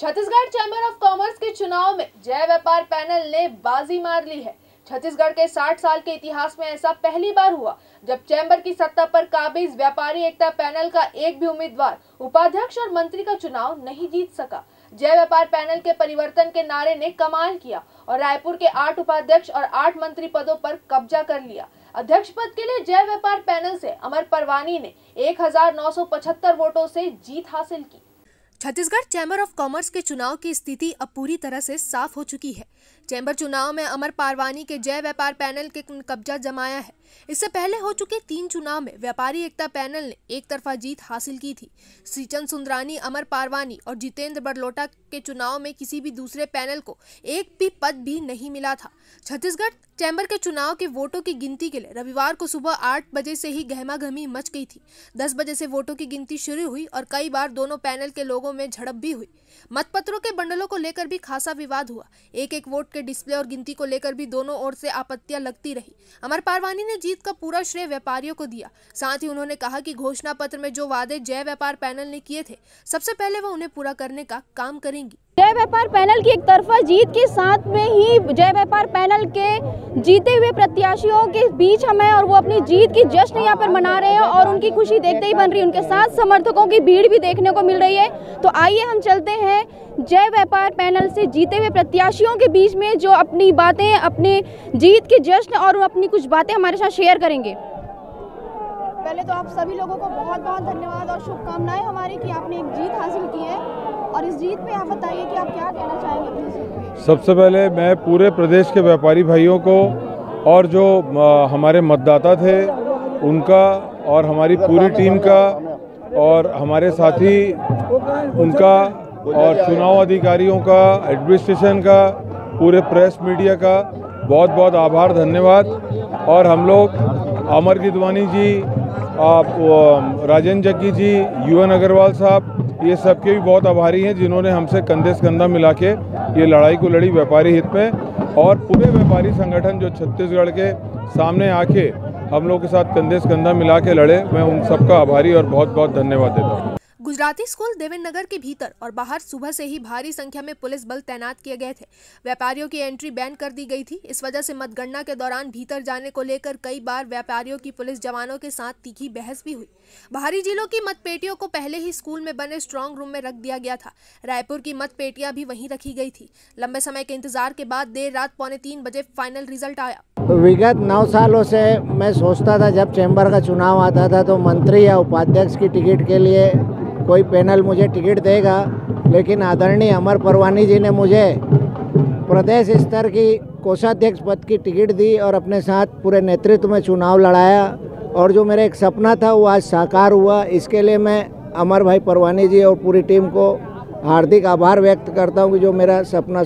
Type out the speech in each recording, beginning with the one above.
Chhattisgarh chamber of commerce के चुनाव में जय व्यापार पैनल ने बाजी मार ली है। छत्तीसगढ़ के 60 साल के इतिहास में ऐसा पहली बार हुआ जब चैम्बर की सत्ता पर काबिज व्यापारी एकता पैनल का एक भी उम्मीदवार उपाध्यक्ष और मंत्री का चुनाव नहीं जीत सका। जय व्यापार पैनल के परिवर्तन के नारे ने कमाल किया और रायपुर के 8 उपाध्यक्ष और 8 मंत्री पदों पर कब्जा कर लिया। अध्यक्ष पद के लिए जय व्यापार पैनल से अमर परवानी ने 1975 वोटों से जीत हासिल की। छत्तीसगढ़ चैम्बर ऑफ कॉमर्स के चुनाव की स्थिति अब पूरी तरह से साफ हो चुकी है। चैम्बर चुनाव में अमर परवानी के जय व्यापार पैनल के कब्जा जमाया है। इससे पहले हो चुके 3 चुनाव में व्यापारी एकता पैनल ने एक तरफा जीत हासिल की थी। श्रीचंद सुंदरानी, अमर परवानी और जितेंद्र बरलोटा के चुनाव में किसी भी दूसरे पैनल को एक भी पद भी नहीं मिला था। छत्तीसगढ़ चैम्बर के चुनाव के वोटों की गिनती के लिए रविवार को सुबह 8 बजे से ही गहमागहमी मच गई थी। 10 बजे से वोटों की गिनती शुरू हुई और कई बार दोनों पैनल के लोगों में झड़प भी हुई। मतपत्रों के बंडलों को लेकर भी खासा विवाद हुआ। एक वोट के डिस्प्ले और गिनती को लेकर भी दोनों ओर से आपत्तियां लगती रही। अमर परवानी ने जीत का पूरा श्रेय व्यापारियों को दिया। साथ ही उन्होंने कहा कि घोषणा पत्र में जो वादे जय व्यापार पैनल ने किए थे, सबसे पहले वो उन्हें पूरा करने का काम करेंगी। जय व्यापार पैनल की एक तरफा जीत के साथ में ही जय व्यापार पैनल के जीते हुए प्रत्याशियों के बीच हमें और वो अपनी जीत की जश्न यहाँ पर मना रहे हैं और उनकी खुशी देखते ही बन रही है। उनके साथ समर्थकों की भीड़ भी देखने को मिल रही है। तो आइए हम चलते हैं जय व्यापार पैनल से जीते हुए प्रत्याशियों के बीच में, जो अपनी बातें, अपने जीत के जश्न और अपनी कुछ बातें हमारे साथ शेयर करेंगे। पहले तो आप सभी लोगों को बहुत बहुत धन्यवाद और शुभकामनाएं हमारी कि आपने एक जीत हासिल की है। और इस जीत पे आप बताइए कि आप क्या कहना चाहेंगे अपनी जीत पे? सबसे पहले मैं पूरे प्रदेश के व्यापारी भाइयों को और जो हमारे मतदाता थे उनका और हमारी पूरी टीम का और हमारे साथी उनका और चुनाव अधिकारियों का, एडमिनिस्ट्रेशन का, पूरे प्रेस मीडिया का बहुत बहुत आभार, धन्यवाद। और हम लोग अमर गिदवानी जी, राजेंद्र जग्गी जी, यूएन अग्रवाल साहब, ये सबके भी बहुत आभारी हैं जिन्होंने हमसे कंधे से कंधा मिला के ये लड़ाई को लड़ी व्यापारी हित में। और पूरे व्यापारी संगठन जो छत्तीसगढ़ के सामने आके हम लोग के साथ कंधे से कंधा मिला के लड़े, मैं उन सबका आभारी और बहुत बहुत धन्यवाद देता हूँ। गुजराती स्कूल देवेंद्र नगर के भीतर और बाहर सुबह से ही भारी संख्या में पुलिस बल तैनात किए गए थे। व्यापारियों की एंट्री बैन कर दी गई थी। इस वजह से मतगणना के दौरान भीतर जाने को लेकर कई बार व्यापारियों की पुलिस जवानों के साथ तीखी बहस भी हुई। बाहरी जिलों की मतपेटियों को पहले ही स्कूल में बने स्ट्रांग रूम में रख दिया गया था। रायपुर की मतपेटियां भी वहीं रखी गई थी। लंबे समय के इंतजार के बाद देर रात 2:45 बजे फाइनल रिजल्ट आया। विगत 9 सालों से मैं सोचता था जब चैम्बर का चुनाव आता था तो मंत्री या उपाध्यक्ष की टिकट के लिए कोई पैनल मुझे टिकट देगा, लेकिन आदरणीय अमर परवानी जी ने मुझे प्रदेश स्तर की कोषाध्यक्ष पद की टिकट दी और अपने साथ पूरे नेतृत्व में चुनाव लड़ाया। और जो मेरा एक सपना था वो आज साकार हुआ। इसके लिए मैं अमर भाई परवानी जी और पूरी टीम को हार्दिक आभार व्यक्त करता हूं कि जो मेरा सपना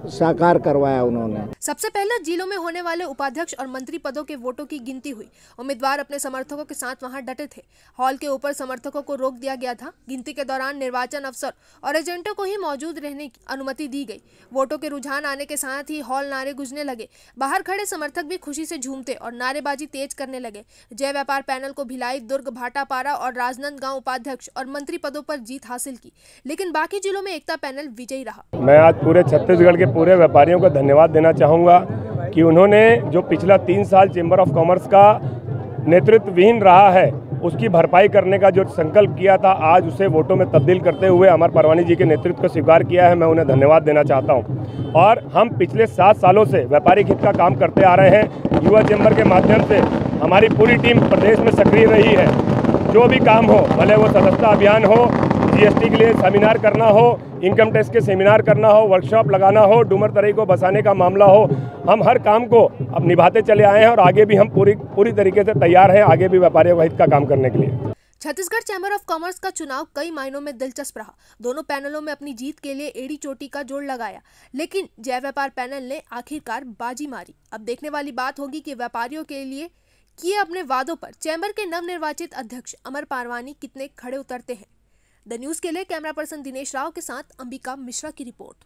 साकार करवाया उन्होंने। सबसे पहले जिलों में होने वाले उपाध्यक्ष और मंत्री पदों के वोटों की गिनती हुई। उम्मीदवार अपने समर्थकों के साथ वहां डटे थे। हॉल के ऊपर समर्थकों को रोक दिया गया था। गिनती के दौरान निर्वाचन अफसर और एजेंटों को ही मौजूद रहने की अनुमति दी गई। वोटों के रुझान आने के साथ ही हॉल नारे गूंजने लगे। बाहर खड़े समर्थक भी खुशी से झूमते और नारेबाजी तेज करने लगे। जय व्यापार पैनल को भिलाई, दुर्ग, भाटापारा और राजनांदगांव उपाध्यक्ष और मंत्री पदों पर जीत हासिल की, लेकिन बाकी जिलों में एकता पैनल विजयी रहा। मैं आज पूरे छत्तीसगढ़ के पूरे व्यापारियों को धन्यवाद देना चाहूँगा कि उन्होंने जो पिछला 3 साल चैम्बर ऑफ कॉमर्स का नेतृत्वहीन रहा है उसकी भरपाई करने का जो संकल्प किया था, आज उसे वोटों में तब्दील करते हुए अमर परवानी जी के नेतृत्व को स्वीकार किया है। मैं उन्हें धन्यवाद देना चाहता हूं। और हम पिछले 7 सालों से व्यापारिक हित का काम करते आ रहे हैं। युवा चैम्बर के माध्यम से हमारी पूरी टीम प्रदेश में सक्रिय रही है। जो भी काम हो, भले वो सदस्यता अभियान हो, जीएसटी के लिए सेमिनार करना हो, इनकम टैक्स के सेमिनार करना हो, वर्कशॉप लगाना हो, डूमर तराई को बसाने का मामला हो, हम हर काम को अब निभाते चले आए हैं और आगे भी हम पूरी तरीके से तैयार हैं, आगे भी व्यापारियों के हित का काम करने के लिए। छत्तीसगढ़ चैम्बर ऑफ कॉमर्स का चुनाव कई मायनों में दिलचस्प रहा। दोनों पैनलों में अपनी जीत के लिए एड़ी चोटी का जोड़ लगाया, लेकिन जय व्यापार पैनल ने आखिरकार बाजी मारी। अब देखने वाली बात होगी कि व्यापारियों के लिए किए अपने वादों पर चैम्बर के नवनिर्वाचित अध्यक्ष अमर परवानी कितने खड़े उतरते हैं। द न्यूज़ के लिए कैमरा पर्सन दिनेश राव के साथ अंबिका मिश्रा की रिपोर्ट।